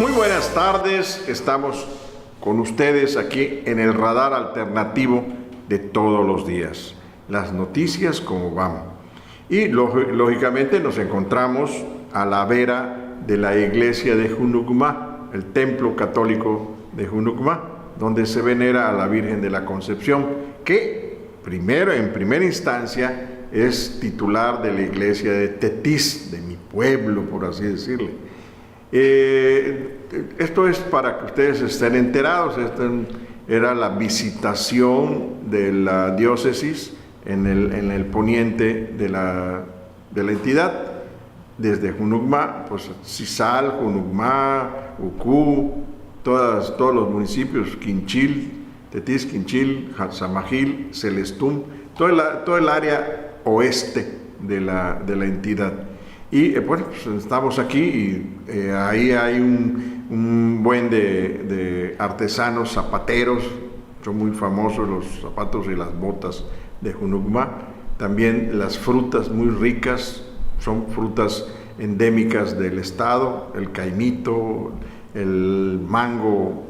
Muy buenas tardes, estamos con ustedes aquí en el radar alternativo de todos los días. Las noticias como van. Y lógicamente nos encontramos a la vera de la iglesia de Junucmá, el templo católico de Junucmá, donde se venera a la Virgen de la Concepción, que en primera instancia es titular de la iglesia de Tetis, de mi pueblo, por así decirle. Esto es para que ustedes estén enterados. Esta era la visitación de la diócesis en el poniente de la entidad, desde Junucmá, pues Cizal, Junucmá, Ucú, todos los municipios, Quinchil, Tetis, Quinchil, Samajil, Celestún, todo el área oeste de la entidad. Y bueno, pues estamos aquí y ahí hay un buen de artesanos zapateros, son muy famosos los zapatos y las botas de Junucmá. También las frutas muy ricas, son frutas endémicas del estado, el caimito, el mango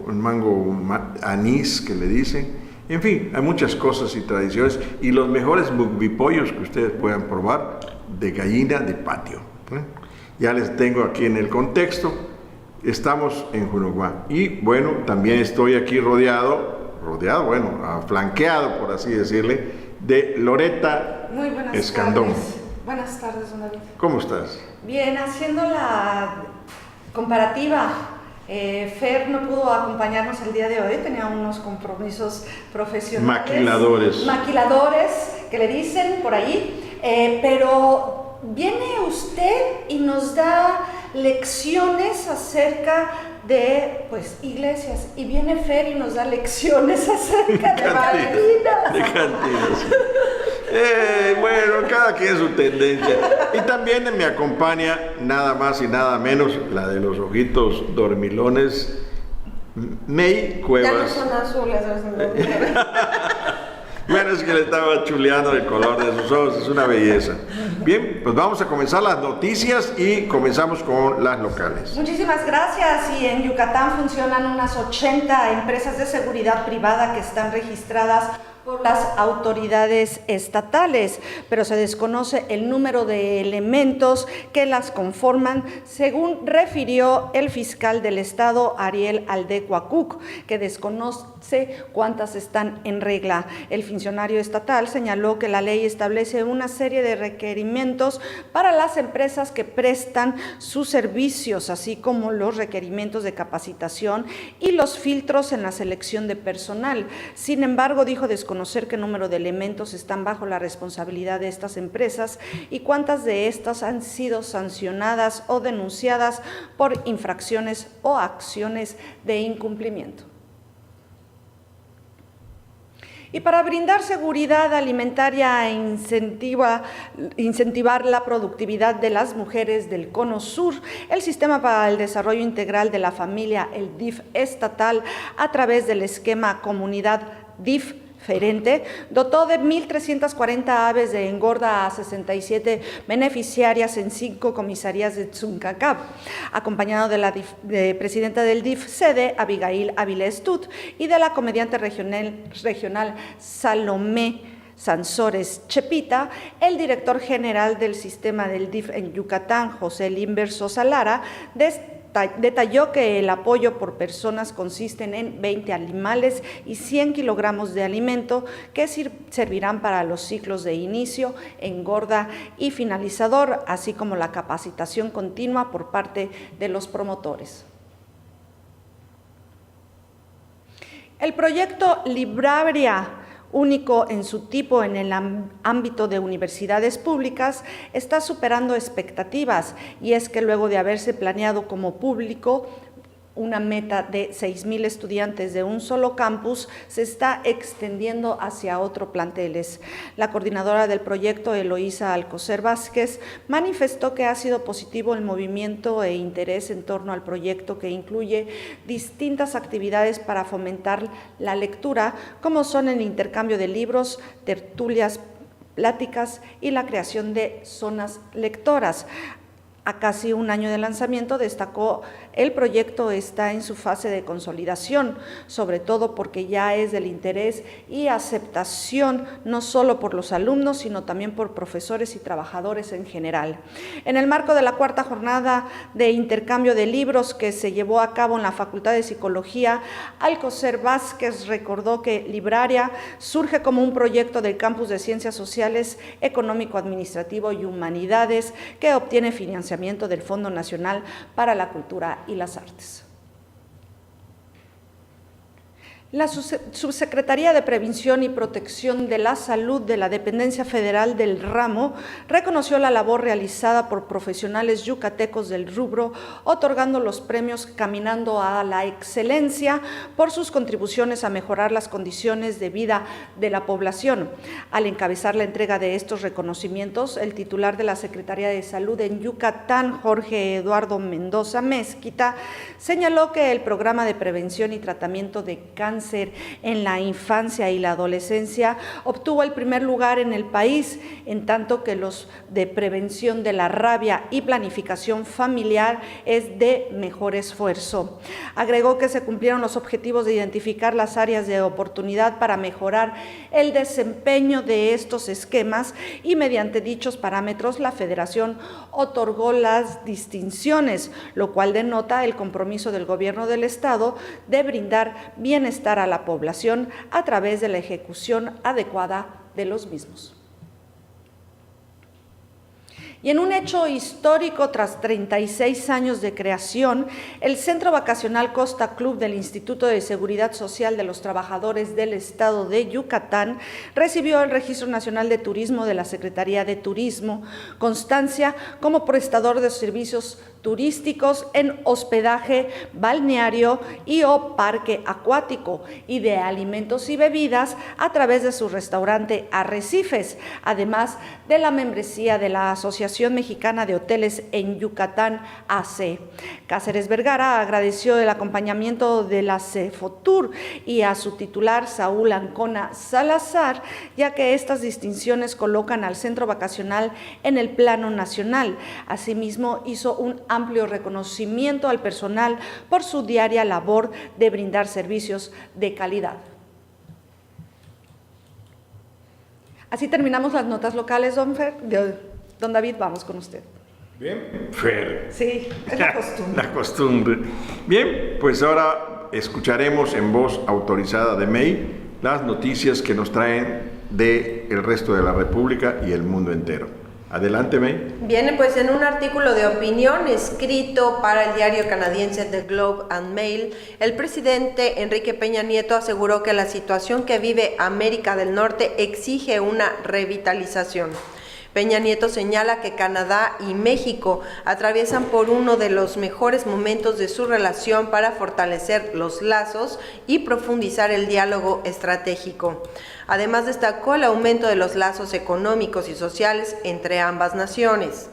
anís que le dicen. En fin, hay muchas cosas y tradiciones, y los mejores bugbipollos que ustedes puedan probar de gallina de patio. Ya les tengo aquí en el contexto. Estamos en Junucmá y bueno, también estoy aquí flanqueado, por así decirle, de Loreta Escandón. Buenas tardes, don David. ¿Cómo estás? Bien, haciendo la comparativa. Fer no pudo acompañarnos el día de hoy, tenía unos compromisos profesionales. Maquiladores, que le dicen por ahí, pero viene usted y nos da lecciones acerca de iglesias, y viene Fer y nos da lecciones acerca de bailarinas. De cantinas. Bueno, cada quien su tendencia. Y también me acompaña nada más y nada menos la de los ojitos dormilones, May Cuevas. Ya no son azules. Bueno, es que le estaba chuleando el color de sus ojos, es una belleza. Bien, pues vamos a comenzar las noticias y comenzamos con las locales. Muchísimas gracias. Y en Yucatán funcionan unas 80 empresas de seguridad privada que están registradas por las autoridades estatales, pero se desconoce el número de elementos que las conforman, según refirió el fiscal del estado, Ariel Aldecuacuc, que desconoce cuántas están en regla. El funcionario estatal señaló que la ley establece una serie de requerimientos para las empresas que prestan sus servicios, así como los requerimientos de capacitación y los filtros en la selección de personal. Sin embargo, dijo desconocer qué número de elementos están bajo la responsabilidad de estas empresas y cuántas de estas han sido sancionadas o denunciadas por infracciones o acciones de incumplimiento. Y para brindar seguridad alimentaria e incentivar la productividad de las mujeres del Cono Sur, el Sistema para el Desarrollo Integral de la Familia, el DIF estatal, a través del esquema Comunidad DIF Ferente, dotó de 1,340 aves de engorda a 67 beneficiarias en 5 comisarías de Tzuncacab, acompañado de la presidenta del DIF sede, Abigail Avilés Tut, y de la comediante regional Salomé Sansores Chepita. El director general del sistema del DIF en Yucatán, José Limber Sosa Lara, detalló que el apoyo por personas consiste en 20 animales y 100 kilogramos de alimento que servirán para los ciclos de inicio, engorda y finalizador, así como la capacitación continua por parte de los promotores. El proyecto Libraria, único en su tipo en el ámbito de universidades públicas, está superando expectativas, y es que luego de haberse planeado como público una meta de 6,000 estudiantes de un solo campus, se está extendiendo hacia otros planteles. La coordinadora del proyecto, Eloísa Alcocer Vázquez, manifestó que ha sido positivo el movimiento e interés en torno al proyecto, que incluye distintas actividades para fomentar la lectura, como son el intercambio de libros, tertulias, pláticas y la creación de zonas lectoras. A casi un año de lanzamiento, destacó, el proyecto está en su fase de consolidación, sobre todo porque ya es del interés y aceptación no solo por los alumnos, sino también por profesores y trabajadores en general. En el marco de la cuarta jornada de intercambio de libros que se llevó a cabo en la Facultad de Psicología, Alcocer Vázquez recordó que Libraria surge como un proyecto del Campus de Ciencias Sociales, Económico, Administrativo y Humanidades que obtiene financiamiento del Fondo Nacional para la Cultura y las Artes. La Subsecretaría de Prevención y Protección de la Salud de la Dependencia Federal del Ramo reconoció la labor realizada por profesionales yucatecos del rubro, otorgando los premios Caminando a la Excelencia por sus contribuciones a mejorar las condiciones de vida de la población. Al encabezar la entrega de estos reconocimientos, el titular de la Secretaría de Salud en Yucatán, Jorge Eduardo Mendoza Mezquita, señaló que el programa de prevención y tratamiento de cáncer en la infancia y la adolescencia obtuvo el primer lugar en el país, en tanto que los de prevención de la rabia y planificación familiar es de mejor esfuerzo. Agregó que se cumplieron los objetivos de identificar las áreas de oportunidad para mejorar el desempeño de estos esquemas y mediante dichos parámetros la Federación otorgó las distinciones, lo cual denota el compromiso del Gobierno del Estado de brindar bienestar a la población a través de la ejecución adecuada de los mismos. Y en un hecho histórico, tras 36 años de creación, el Centro Vacacional Costa Club del Instituto de Seguridad Social de los Trabajadores del Estado de Yucatán recibió el Registro Nacional de Turismo de la Secretaría de Turismo, constancia como prestador de servicios turísticos en hospedaje, balneario y o parque acuático y de alimentos y bebidas a través de su restaurante Arrecifes, además de la membresía de la Asociación Mexicana de Hoteles en Yucatán, AC. Cáceres Vergara agradeció el acompañamiento de la Cefotur y a su titular Saúl Ancona Salazar, ya que estas distinciones colocan al centro vacacional en el plano nacional. Asimismo, hizo un amplio reconocimiento al personal por su diaria labor de brindar servicios de calidad. Así terminamos las notas locales, don David, vamos con usted. Bien, Fer. Sí, es la costumbre. La costumbre. Bien, pues ahora escucharemos en voz autorizada de May las noticias que nos traen del resto de la República y el mundo entero. Adelante, May. Bien, pues en un artículo de opinión escrito para el diario canadiense The Globe and Mail, el presidente Enrique Peña Nieto aseguró que la situación que vive América del Norte exige una revitalización. Peña Nieto señala que Canadá y México atraviesan por uno de los mejores momentos de su relación para fortalecer los lazos y profundizar el diálogo estratégico. Además, destacó el aumento de los lazos económicos y sociales entre ambas naciones.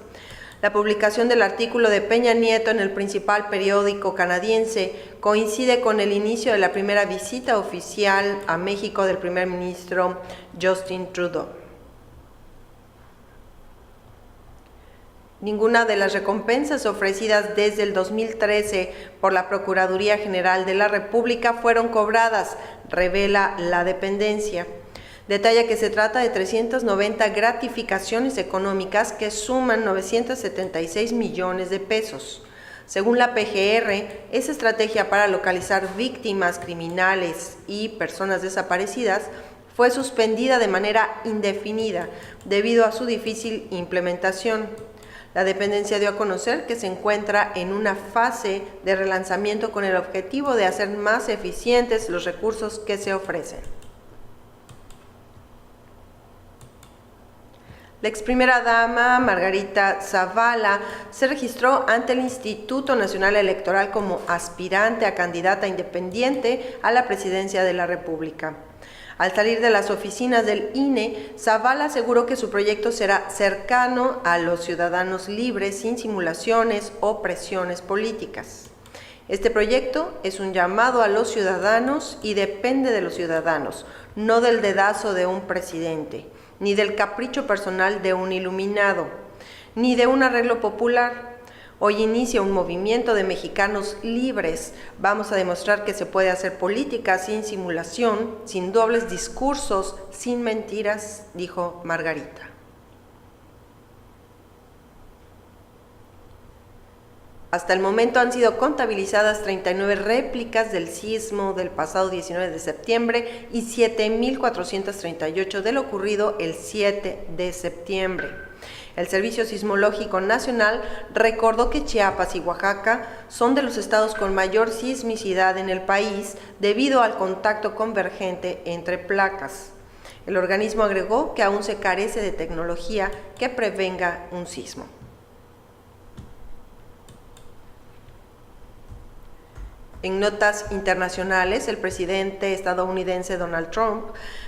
La publicación del artículo de Peña Nieto en el principal periódico canadiense coincide con el inicio de la primera visita oficial a México del primer ministro Justin Trudeau. Ninguna de las recompensas ofrecidas desde el 2013 por la Procuraduría General de la República fueron cobradas, revela la dependencia. Detalla que se trata de 390 gratificaciones económicas que suman 976 millones de pesos. Según la PGR, esa estrategia para localizar víctimas criminales y personas desaparecidas fue suspendida de manera indefinida debido a su difícil implementación. La dependencia dio a conocer que se encuentra en una fase de relanzamiento con el objetivo de hacer más eficientes los recursos que se ofrecen. La ex primera dama Margarita Zavala se registró ante el Instituto Nacional Electoral como aspirante a candidata independiente a la presidencia de la República. Al salir de las oficinas del INE, Zavala aseguró que su proyecto será cercano a los ciudadanos libres, sin simulaciones o presiones políticas. Este proyecto es un llamado a los ciudadanos y depende de los ciudadanos, no del dedazo de un presidente, ni del capricho personal de un iluminado, ni de un arreglo popular. Hoy inicia un movimiento de mexicanos libres. Vamos a demostrar que se puede hacer política sin simulación, sin dobles discursos, sin mentiras, dijo Margarita. Hasta el momento han sido contabilizadas 39 réplicas del sismo del pasado 19 de septiembre y 7.438 de lo ocurrido el 7 de septiembre. El Servicio Sismológico Nacional recordó que Chiapas y Oaxaca son de los estados con mayor sismicidad en el país debido al contacto convergente entre placas. El organismo agregó que aún se carece de tecnología que prevenga un sismo. En notas internacionales, el presidente estadounidense Donald Trump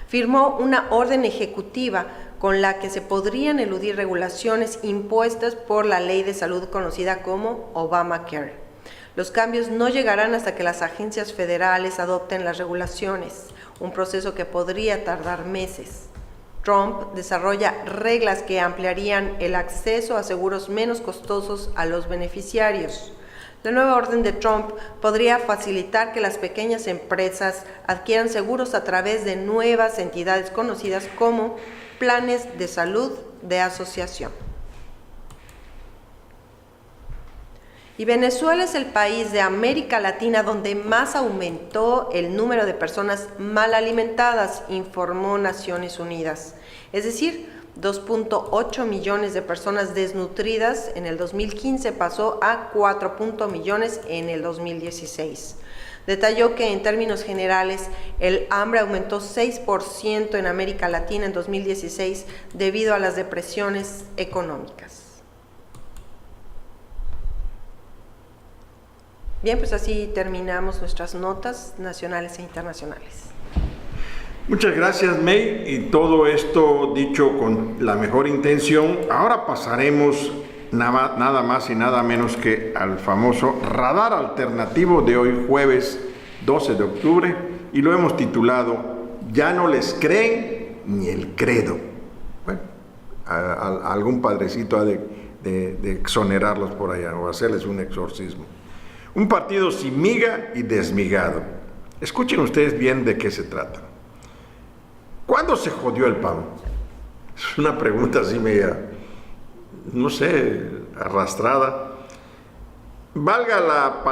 firmó una orden ejecutiva con la que se podrían eludir regulaciones impuestas por la ley de salud conocida como Obamacare. Los cambios no llegarán hasta que las agencias federales adopten las regulaciones, un proceso que podría tardar meses. Trump desarrolla reglas que ampliarían el acceso a seguros menos costosos a los beneficiarios. La nueva orden de Trump podría facilitar que las pequeñas empresas adquieran seguros a través de nuevas entidades conocidas como planes de salud de asociación. Y Venezuela es el país de América Latina donde más aumentó el número de personas mal alimentadas, informó Naciones Unidas. Es decir, 2.8 millones de personas desnutridas en el 2015 pasó a 4 millones en el 2016. Detalló que en términos generales el hambre aumentó 6% en América Latina en 2016 debido a las depresiones económicas. Bien, pues así terminamos nuestras notas nacionales e internacionales. Muchas gracias, May, y todo esto dicho con la mejor intención. Ahora pasaremos nada más y nada menos que al famoso radar alternativo de hoy jueves 12 de octubre y lo hemos titulado "Ya no les creen ni el credo". Bueno, a algún padrecito ha de exonerarlos por allá o hacerles un exorcismo. Un partido sin miga y desmigado. Escuchen ustedes bien de qué se trata. ¿Cuándo se jodió el PAN? Es una pregunta así media, no sé, arrastrada. Valga la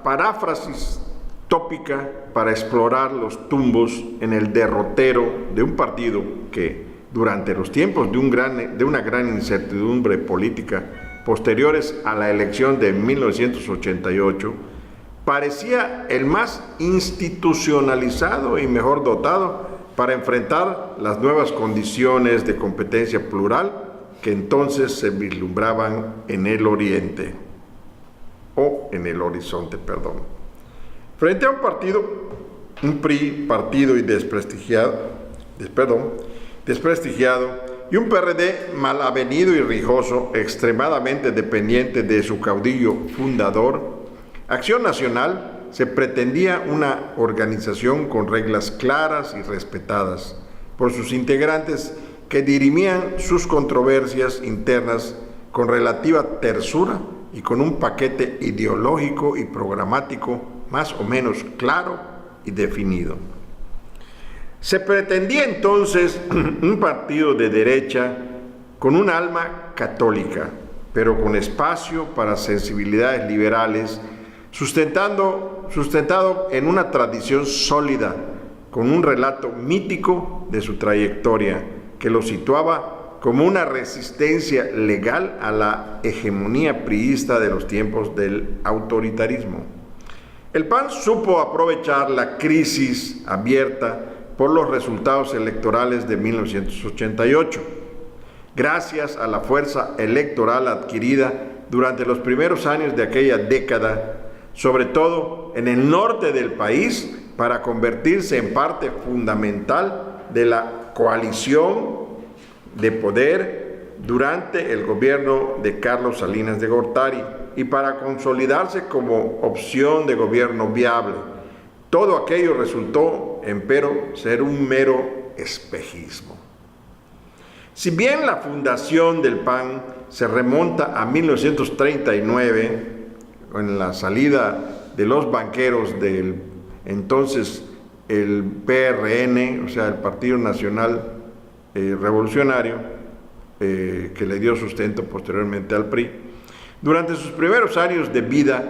paráfrasis tópica para explorar los tumbos en el derrotero de un partido que, durante los tiempos de una gran incertidumbre política posteriores a la elección de 1988, parecía el más institucionalizado y mejor dotado para enfrentar las nuevas condiciones de competencia plural que entonces se vislumbraban en el oriente, o en el horizonte, perdón. Frente a un partido, un PRI partido y desprestigiado, y un PRD mal avenido y rijoso, extremadamente dependiente de su caudillo fundador, Acción Nacional se pretendía una organización con reglas claras y respetadas por sus integrantes que dirimían sus controversias internas con relativa tersura y con un paquete ideológico y programático más o menos claro y definido. Se pretendía entonces un partido de derecha con un alma católica, pero con espacio para sensibilidades liberales, sustentado en una tradición sólida, con un relato mítico de su trayectoria, que lo situaba como una resistencia legal a la hegemonía priista de los tiempos del autoritarismo. El PAN supo aprovechar la crisis abierta por los resultados electorales de 1988, gracias a la fuerza electoral adquirida durante los primeros años de aquella década, sobre todo en el norte del país, para convertirse en parte fundamental de la coalición de poder durante el gobierno de Carlos Salinas de Gortari y para consolidarse como opción de gobierno viable. Todo aquello resultó, empero, ser un mero espejismo. Si bien la fundación del PAN se remonta a 1939, con la salida de los banqueros del entonces el PRN, o sea, el Partido Nacional Revolucionario, que le dio sustento posteriormente al PRI, durante sus primeros años de vida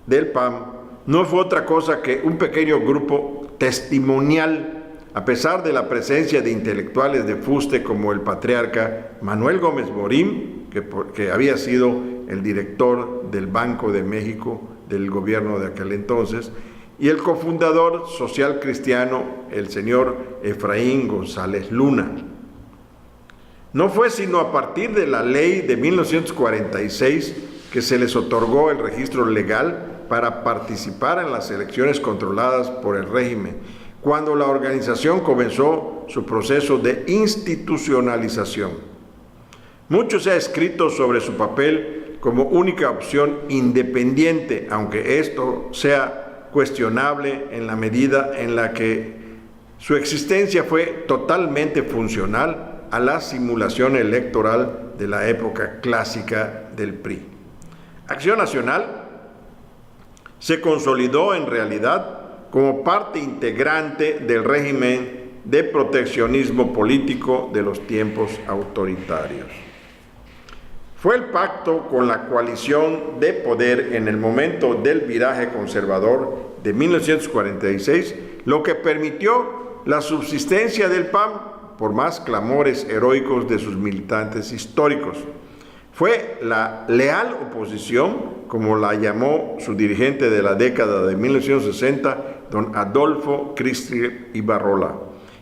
del PAN, no fue otra cosa que un pequeño grupo testimonial, a pesar de la presencia de intelectuales de fuste como el patriarca Manuel Gómez Morín, que había sido el director del Banco de México del gobierno de aquel entonces, y el cofundador social cristiano, el señor Efraín González Luna. No fue sino a partir de la ley de 1946 que se les otorgó el registro legal para participar en las elecciones controladas por el régimen, cuando la organización comenzó su proceso de institucionalización. Mucho se ha escrito sobre su papel como única opción independiente, aunque esto sea cuestionable en la medida en la que su existencia fue totalmente funcional a la simulación electoral de la época clásica del PRI. Acción Nacional se consolidó en realidad como parte integrante del régimen de proteccionismo político de los tiempos autoritarios. Fue el pacto con la coalición de poder en el momento del viraje conservador de 1946 lo que permitió la subsistencia del PAN por más clamores heroicos de sus militantes históricos. Fue la leal oposición, como la llamó su dirigente de la década de 1960, don Adolfo Christie Ibarrola,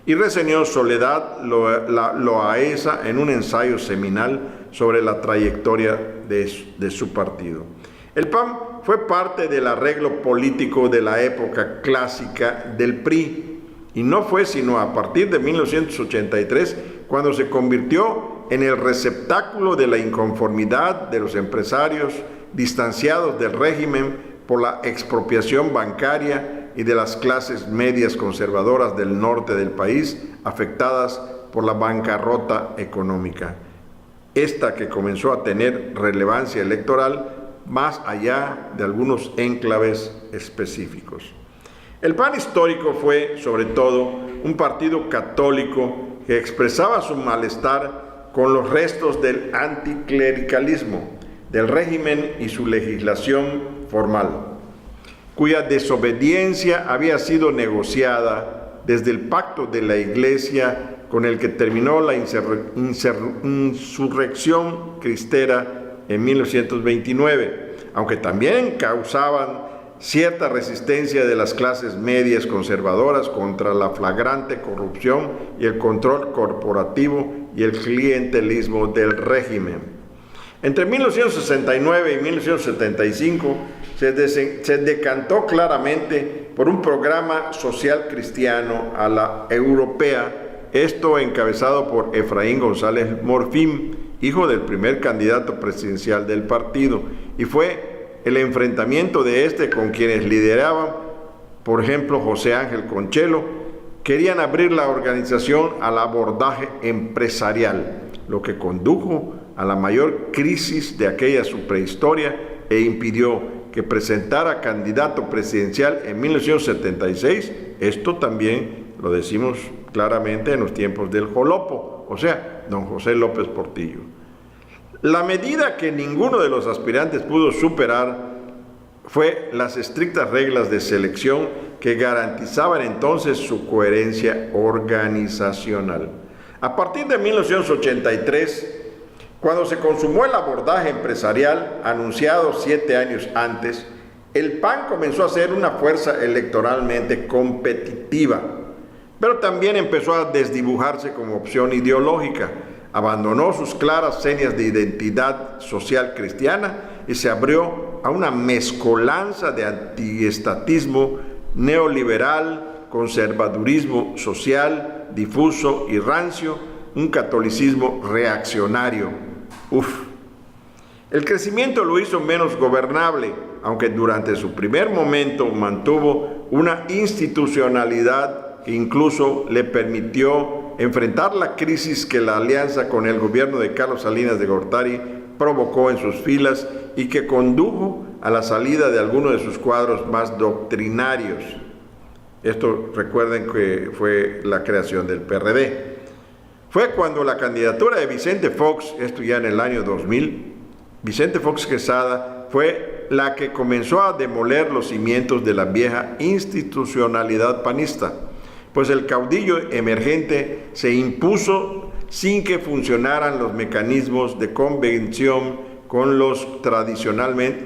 y reseñó Soledad Loaesa en un ensayo seminal sobre la trayectoria de su partido. El PAN fue parte del arreglo político de la época clásica del PRI, y no fue sino a partir de 1983 cuando se convirtió en el receptáculo de la inconformidad de los empresarios distanciados del régimen por la expropiación bancaria y de las clases medias conservadoras del norte del país afectadas por la bancarrota económica. Esta que comenzó a tener relevancia electoral más allá de algunos enclaves específicos. El PAN histórico fue, sobre todo, un partido católico que expresaba su malestar con los restos del anticlericalismo, del régimen y su legislación formal, cuya desobediencia había sido negociada desde el pacto de la Iglesia con el que terminó la insurrección cristera en 1929, aunque también causaban cierta resistencia de las clases medias conservadoras contra la flagrante corrupción y el control corporativo y el clientelismo del régimen. Entre 1969 y 1975 se decantó claramente por un programa social cristiano a la europea, esto encabezado por Efraín González Morín, hijo del primer candidato presidencial del partido, y fue el enfrentamiento de este con quienes lideraban, por ejemplo, José Ángel Conchelo, querían abrir la organización al abordaje empresarial, lo que condujo a la mayor crisis de aquella su prehistoria e impidió que presentara candidato presidencial en 1976. Esto también lo decimos claramente en los tiempos del Jolopo, o sea, don José López Portillo. La medida que ninguno de los aspirantes pudo superar fue las estrictas reglas de selección que garantizaban entonces su coherencia organizacional. A partir de 1983, cuando se consumó el abordaje empresarial anunciado 7 años antes, el PAN comenzó a ser una fuerza electoralmente competitiva, pero también empezó a desdibujarse como opción ideológica. Abandonó sus claras señas de identidad social cristiana y se abrió a una mezcolanza de antiestatismo neoliberal, conservadurismo social, difuso y rancio, un catolicismo reaccionario. El crecimiento lo hizo menos gobernable, aunque durante su primer momento mantuvo una institucionalidad que incluso le permitió enfrentar la crisis que la alianza con el gobierno de Carlos Salinas de Gortari provocó en sus filas y que condujo a la salida de algunos de sus cuadros más doctrinarios. Esto recuerden que fue la creación del PRD. Fue cuando la candidatura de Vicente Fox, esto ya en el año 2000, Vicente Fox Quesada fue la que comenzó a demoler los cimientos de la vieja institucionalidad panista, pues el caudillo emergente se impuso sin que funcionaran los mecanismos de convención con los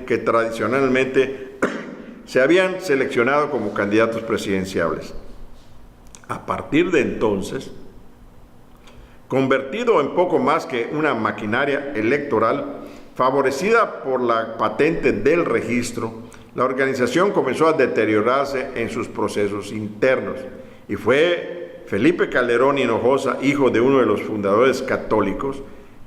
que tradicionalmente se habían seleccionado como candidatos presidenciables. A partir de entonces, convertido en poco más que una maquinaria electoral, favorecida por la patente del registro, la organización comenzó a deteriorarse en sus procesos internos y fue Felipe Calderón Hinojosa, hijo de uno de los fundadores católicos,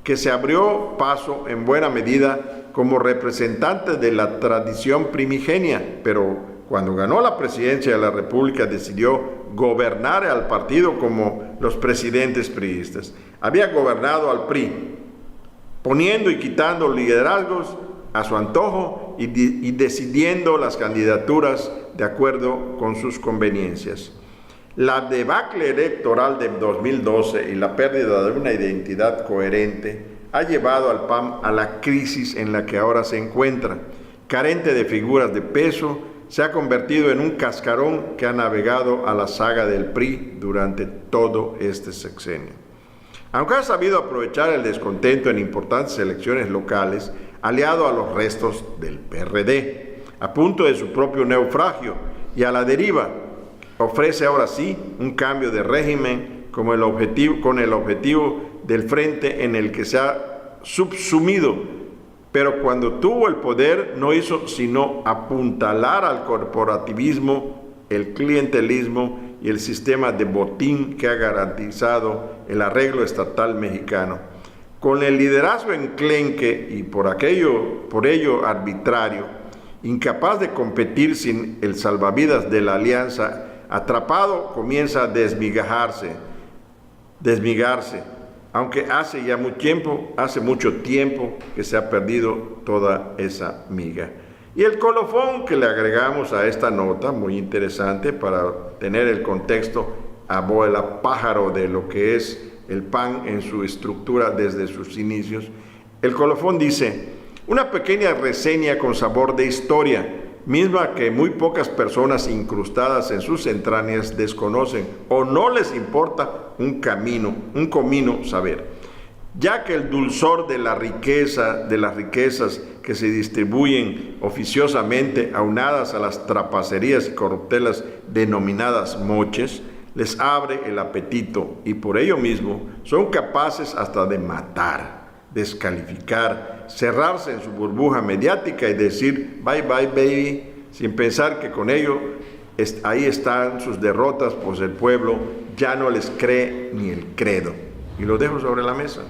que se abrió paso en buena medida como representante de la tradición primigenia, pero cuando ganó la presidencia de la República decidió gobernar al partido como los presidentes priistas. Había gobernado al PRI, poniendo y quitando liderazgos a su antojo y decidiendo las candidaturas de acuerdo con sus conveniencias. La debacle electoral de 2012 y la pérdida de una identidad coherente ha llevado al PAN a la crisis en la que ahora se encuentra. Carente de figuras de peso, se ha convertido en un cascarón que ha navegado a la saga del PRI durante todo este sexenio. Aunque ha sabido aprovechar el descontento en importantes elecciones locales, aliado a los restos del PRD, a punto de su propio naufragio y a la deriva, ofrece ahora sí un cambio de régimen con el objetivo del frente en el que se ha subsumido, pero cuando tuvo el poder no hizo sino apuntalar al corporativismo, el clientelismo y el sistema de botín que ha garantizado el arreglo estatal mexicano. Con el liderazgo enclenque y por ello arbitrario, incapaz de competir sin el salvavidas de la alianza, atrapado comienza a desmigarse, aunque hace mucho tiempo que se ha perdido toda esa miga. Y el colofón que le agregamos a esta nota, muy interesante para tener el contexto abuela pájaro de lo que es el PAN en su estructura desde sus inicios, el colofón dice: una pequeña reseña con sabor de historia, misma que muy pocas personas incrustadas en sus entrañas desconocen o no les importa un comino saber, ya que el dulzor de las riquezas que se distribuyen oficiosamente aunadas a las trapacerías y corruptelas denominadas moches, les abre el apetito y por ello mismo son capaces hasta de matar, descalificar, cerrarse en su burbuja mediática y decir bye bye baby, sin pensar que con ello ahí están sus derrotas, pues el pueblo ya no les cree ni el credo. Y lo dejo sobre la mesa.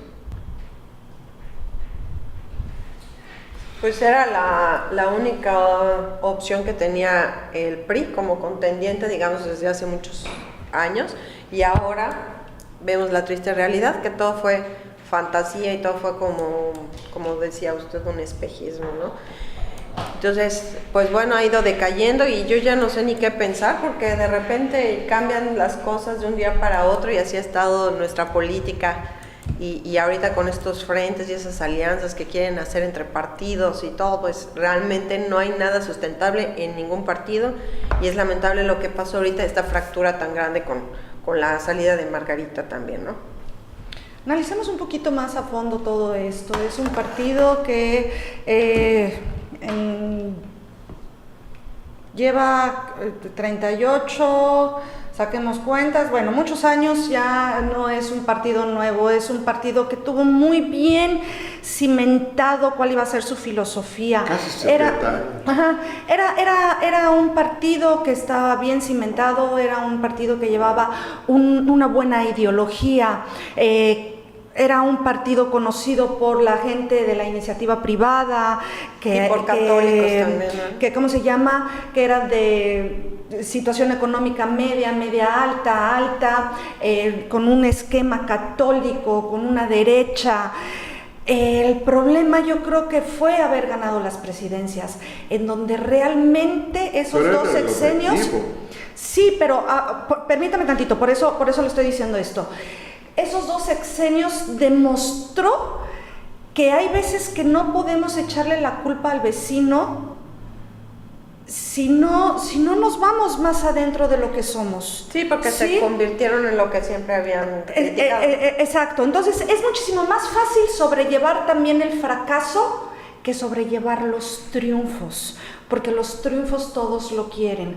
Pues era la única opción que tenía el PRI como contendiente, digamos, desde hace muchos años, y ahora vemos la triste realidad, que todo fue fantasía y todo fue como decía usted, un espejismo, ¿no? Entonces, pues bueno, ha ido decayendo y yo ya no sé ni qué pensar, porque de repente cambian las cosas de un día para otro y así ha estado nuestra política. Y ahorita con estos frentes y esas alianzas que quieren hacer entre partidos y todo, pues realmente no hay nada sustentable en ningún partido, y es lamentable lo que pasó ahorita, esta fractura tan grande con la salida de Margarita también, ¿no? Analicemos un poquito más a fondo todo esto. Es un partido que lleva 38... saquemos cuentas, bueno, muchos años, ya no es un partido nuevo, es un partido que tuvo muy bien cimentado cuál iba a ser su filosofía. Casi era un partido que estaba bien cimentado, era un partido que llevaba una buena ideología, era un partido conocido por la gente de la iniciativa privada, y por católicos también, ¿no? Que ¿cómo se llama? Que era de situación económica media, media alta, alta, con un esquema católico, con una derecha. El problema yo creo que fue haber ganado las presidencias, en donde realmente esos dos sexenios... Sí, pero permítame tantito, por eso le estoy diciendo esto. Esos dos sexenios demostró que hay veces que no podemos echarle la culpa al vecino si no nos vamos más adentro de lo que somos. Sí, porque se convirtieron en lo que siempre habían criticado. Exacto, entonces es muchísimo más fácil sobrellevar también el fracaso que sobrellevar los triunfos, porque los triunfos todos lo quieren.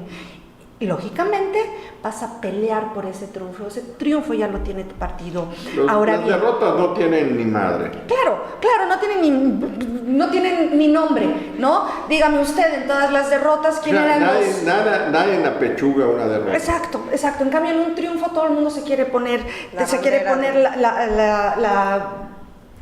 Y lógicamente vas a pelear por ese triunfo ya lo tiene tu partido. Las derrotas no tienen ni madre. Claro, no tienen ni nombre, ¿no? Dígame usted, en todas las derrotas, ¿quién eran los...? Nadie apechuga una derrota. Exacto. En cambio, en un triunfo todo el mundo se quiere poner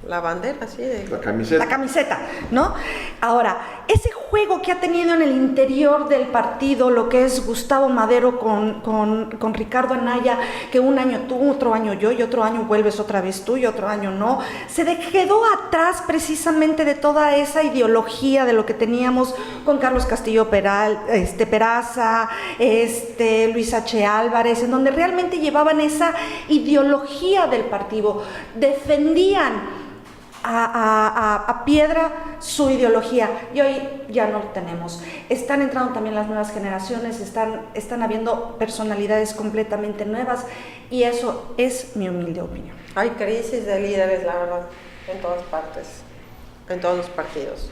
la bandera, sí. La camiseta, ¿no? Ahora, ese juego que ha tenido en el interior del partido, lo que es Gustavo Madero con Ricardo Anaya, que un año tú, otro año yo, y otro año vuelves otra vez tú, y otro año no, se quedó atrás precisamente de toda esa ideología de lo que teníamos con Carlos Castillo Peraza, Luis H. Álvarez, en donde realmente llevaban esa ideología del partido, defendían a piedra su ideología, y hoy ya no lo tenemos. Están entrando también las nuevas generaciones, están habiendo personalidades completamente nuevas, y eso es mi humilde opinión. Hay crisis de líderes, la verdad, en todas partes, en todos los partidos.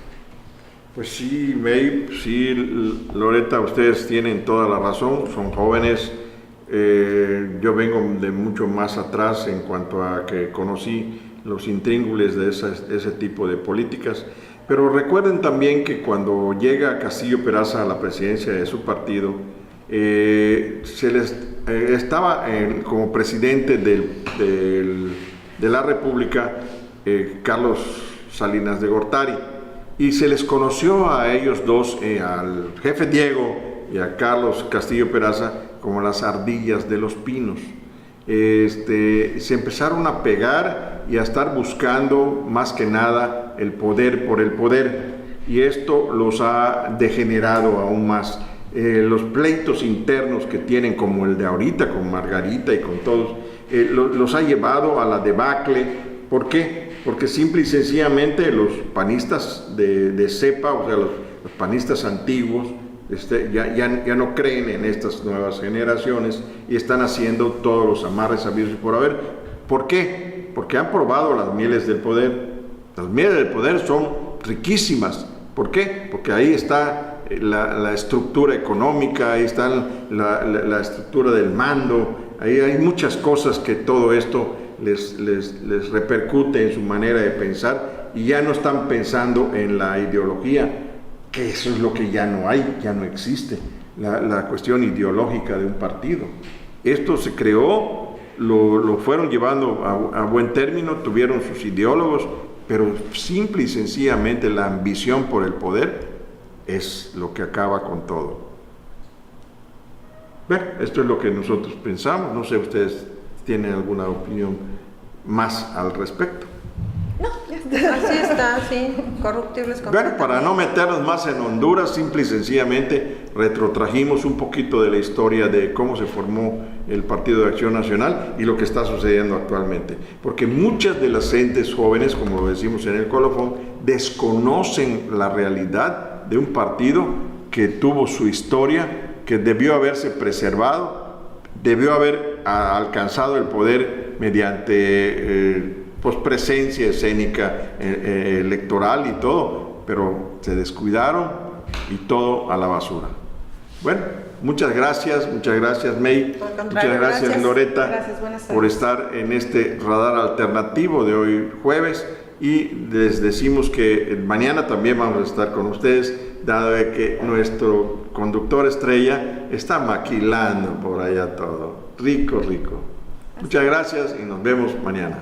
Pues sí, May, sí, Loreta, ustedes tienen toda la razón, son jóvenes. Yo vengo de mucho más atrás en cuanto a que conocí los intríngulis de ese tipo de políticas, pero recuerden también que cuando llega Castillo Peraza a la presidencia de su partido, estaba como presidente de la República Carlos Salinas de Gortari, y se les conoció a ellos dos, al jefe Diego y a Carlos Castillo Peraza, como las ardillas de los pinos. Se empezaron a pegar y a estar buscando más que nada el poder por el poder, y esto los ha degenerado aún más. Los pleitos internos que tienen, como el de ahorita con Margarita y con todos, los ha llevado a la debacle. ¿Por qué? Porque simple y sencillamente los panistas de cepa, o sea, los panistas antiguos, ya no creen en estas nuevas generaciones y están haciendo todos los amarres habidos y por haber. ¿Por qué? Porque han probado las mieles del poder. Las mieles del poder son riquísimas. ¿Por qué? Porque ahí está la estructura económica, ahí está la estructura del mando, ahí hay muchas cosas que todo esto les repercute en su manera de pensar, y ya no están pensando en la ideología, que eso es lo que ya no hay, ya no existe, la cuestión ideológica de un partido. Esto se creó, lo fueron llevando a buen término, tuvieron sus ideólogos, pero simple y sencillamente la ambición por el poder es lo que acaba con todo. Bueno, esto es lo que nosotros pensamos. No sé, ¿ustedes tienen alguna opinión más al respecto? No, ya está. Así está, sí, corruptibles. Bueno, para no meternos más en Honduras, simple y sencillamente retrotrajimos un poquito de la historia de cómo se formó el Partido de Acción Nacional y lo que está sucediendo actualmente. Porque muchas de las gentes jóvenes, como lo decimos en el colofón, desconocen la realidad de un partido que tuvo su historia, que debió haberse preservado, debió haber alcanzado el poder mediante presencia escénica electoral y todo, pero se descuidaron y todo a la basura. Bueno, muchas gracias May, muchas gracias Loreta, gracias, por estar en este radar alternativo de hoy jueves, y les decimos que mañana también vamos a estar con ustedes, dado que nuestro conductor estrella está maquilando por allá todo, rico. Muchas gracias y nos vemos mañana.